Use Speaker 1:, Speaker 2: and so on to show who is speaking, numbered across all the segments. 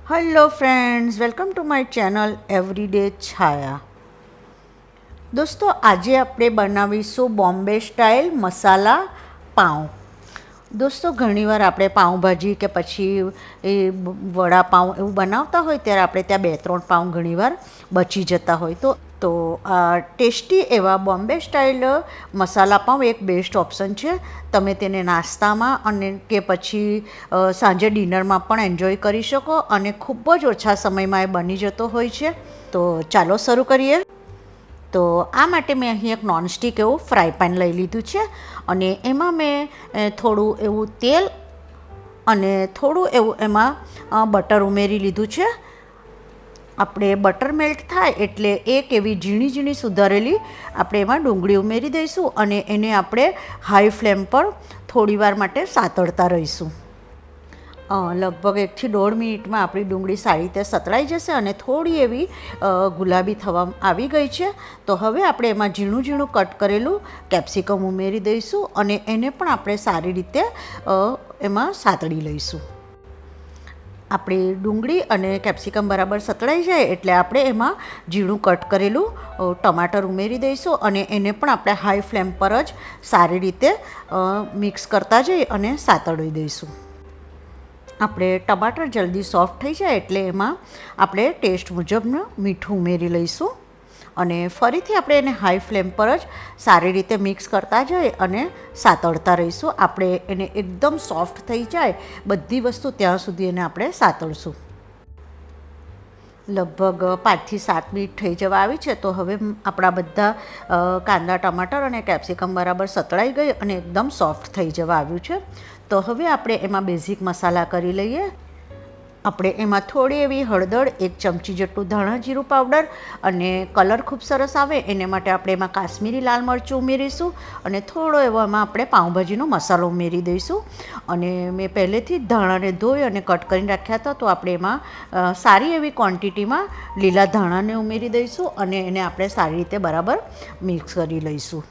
Speaker 1: Hello friends, welcome to my channel everyday Chhaya. દોસ્તો, આજે આપણે બનાવીશું બોમ્બે સ્ટાઇલ મસાલા પાઉં. દોસ્તો, ઘણીવાર આપણે પાઉંભાજી કે પછી એ વડાપાઉં એવું બનાવતા હોય ત્યારે આપણે ત્યાં 2-3 પાઉં ઘણીવાર બચી જતા હોય તો આ ટેસ્ટી એવા બોમ્બે સ્ટાઇલ મસાલા પાઉં એક બેસ્ટ ઓપ્શન છે. તમે તેને નાસ્તામાં અને કે પછી સાંજે ડિનરમાં પણ એન્જોય કરી શકો અને ખૂબ જ ઓછા સમયમાં એ બની જતો હોય છે. તો ચાલો શરૂ કરીએ. તો આ માટે મેં અહીં એક નોનસ્ટિક એવું ફ્રાય પેન લઈ લીધું છે અને એમાં મેં થોડું એવું તેલ અને થોડું એવું એમાં બટર ઉમેરી લીધું છે. આપણે બટર મેલ્ટ થાય એટલે એક એવી ઝીણી ઝીણી સુધારેલી આપણે એમાં ડુંગળી ઉમેરી દઈશું અને એને આપણે હાઈ ફ્લેમ પર થોડીવાર માટે સાતળતા રહીશું. લગભગ 1-1.5 મિનિટમાં આપણી ડુંગળી સારી રીતે સતળાઈ જશે અને થોડી એવી ગુલાબી થવા આવી ગઈ છે. તો હવે આપણે એમાં ઝીણું ઝીણું કટ કરેલું કેપ્સિકમ ઉમેરી દઈશું અને એને પણ આપણે સારી રીતે એમાં સાતળી લઈશું. આપણી ડુંગળી અને કેપ્સિકમ બરાબર સતળાઈ જાય એટલે આપણે એમાં ઝીણું કટ કરેલું ટમાટર ઉમેરી દઈશું અને એને પણ આપણે હાઈ ફ્લેમ પર જ સારી રીતે મિક્સ કરતા જઈ અને સાતળી દઈશું. આપણે ટમાટર જલ્દી સોફ્ટ થઈ જાય એટલે એમાં આપણે ટેસ્ટ મુજબનું મીઠું ઉમેરી લઈશું અને ફરીથી આપણે એને હાઈ ફ્લેમ પર જ સારી રીતે મિક્સ કરતા જઈએ અને સાતળતા રહીશું. આપણે એને એકદમ સોફ્ટ થઈ જાય બધી વસ્તુ ત્યાં સુધી એને આપણે સાતળશું. લગભગ 5-7 મિનિટ થઈ જવા આવી છે. તો હવે આપણા બધા કાંદા ટમાટર અને કેપ્સિકમ બરાબર સતળાઈ ગઈ અને એકદમ સોફ્ટ થઈ જવા આવ્યું છે. તો હવે આપણે એમાં બેઝિક મસાલા કરી લઈએ. આપણે એમાં થોડી એવી હળદર, 1 ચમચી જેટલું ધાણા જીરું પાવડર અને કલર ખૂબ સરસ આવે એને માટે આપણે એમાં કાશ્મીરી લાલ મરચું ઉમેરીશું અને થોડો એવો એમાં આપણે પાઉંભાજીનો મસાલો ઉમેરી દઈશું. અને મેં પહેલેથી જ ધાણાને ધોઈ અને કટ કરીને રાખ્યા હતા તો આપણે એમાં સારી એવી ક્વોન્ટિટીમાં લીલા ધાણાને ઉમેરી દઈશું અને એને આપણે સારી રીતે બરાબર મિક્સ કરી લઈશું.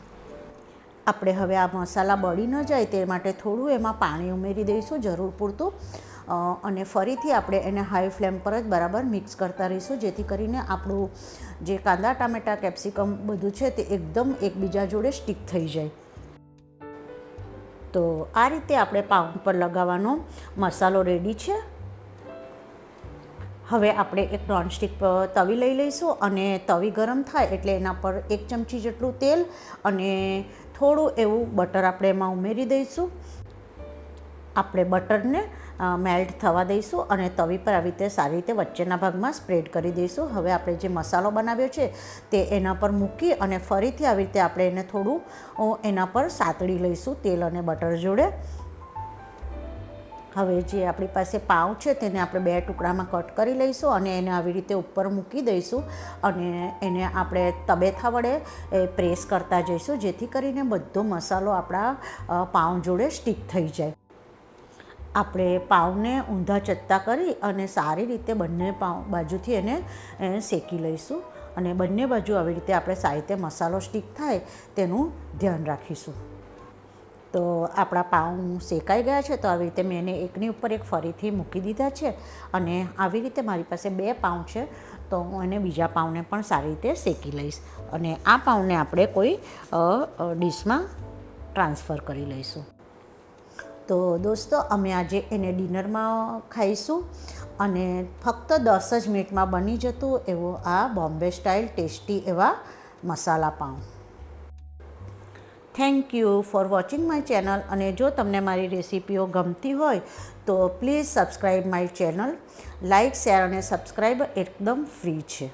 Speaker 1: આપણે હવે આ મસાલા બળી ન જાય તે માટે થોડું એમાં પાણી ઉમેરી દઈશું જરૂર પૂરતું અને ફરીથી આપણે એને હાઈ ફ્લેમ પર જ બરાબર મિક્સ કરતા રહીશું જેથી કરીને આપણું જે કાંદા ટામેટાં કેપ્સિકમ બધું છે તે એકદમ એકબીજા જોડે સ્ટીક થઈ જાય. તો આ રીતે આપણે પાઉં પર લગાવવાનો મસાલો રેડી છે. હવે આપણે એક નોનસ્ટિક તવી લઈ લઈશું અને તવી ગરમ થાય એટલે એના પર 1 ચમચી જેટલું તેલ અને થોડું એવું બટર આપણે એમાં ઉમેરી દઈશું. આપણે બટરને મેલ્ટ થવા દઈશું અને તવી પર આવી રીતે સારી રીતે વચ્ચેના ભાગમાં સ્પ્રેડ કરી દઈશું. હવે આપણે જે મસાલો બનાવ્યો છે તે એના પર મૂકી અને ફરીથી આવી રીતે આપણે એને થોડું એના પર સાતળી લઈશું તેલ અને બટર જોડે. હવે જે આપણી પાસે પાઉં છે તેને આપણે 2 ટુકડામાં કટ કરી લઈશું અને એને આવી રીતે ઉપર મૂકી દઈશું અને એને આપણે તબેથા વડે પ્રેસ કરતા જઈશું જેથી કરીને બધો મસાલો આપણા પાઉં જોડે સ્ટીક થઈ જાય. આપણે પાઉંને ઊંધા ચત્તા કરી અને સારી રીતે બંને બાજુથી એને શેકી લઈશું અને બંને બાજુ આવી રીતે આપણે સારી રીતે મસાલો સ્ટીક થાય તેનું ધ્યાન રાખીશું. તો આપણા પાઉં શેકાઈ ગયા છે. તો આવી રીતે મેં એને એકની ઉપર એક ફરીથી મૂકી દીધા છે અને આવી રીતે મારી પાસે 2 પાઉં છે તો હું એને બીજા પાઉંને પણ સારી રીતે શેકી લઈશ અને આ પાઉંને આપણે કોઈ ડીશમાં ટ્રાન્સફર કરી લઈશું. તો દોસ્તો, અમે આજે એને ડિનરમાં ખાઈશું અને ફક્ત 10 જ મિનિટમાં બની જતું એવો આ બોમ્બે સ્ટાઇલ ટેસ્ટી એવા masala pav. Thank you for watching my channel. અને જો તમને મારી રેસીપીઓ ગમતી હોય તો please subscribe my channel. Like, share અને સબસ્ક્રાઈબ એકદમ ફ્રી છે.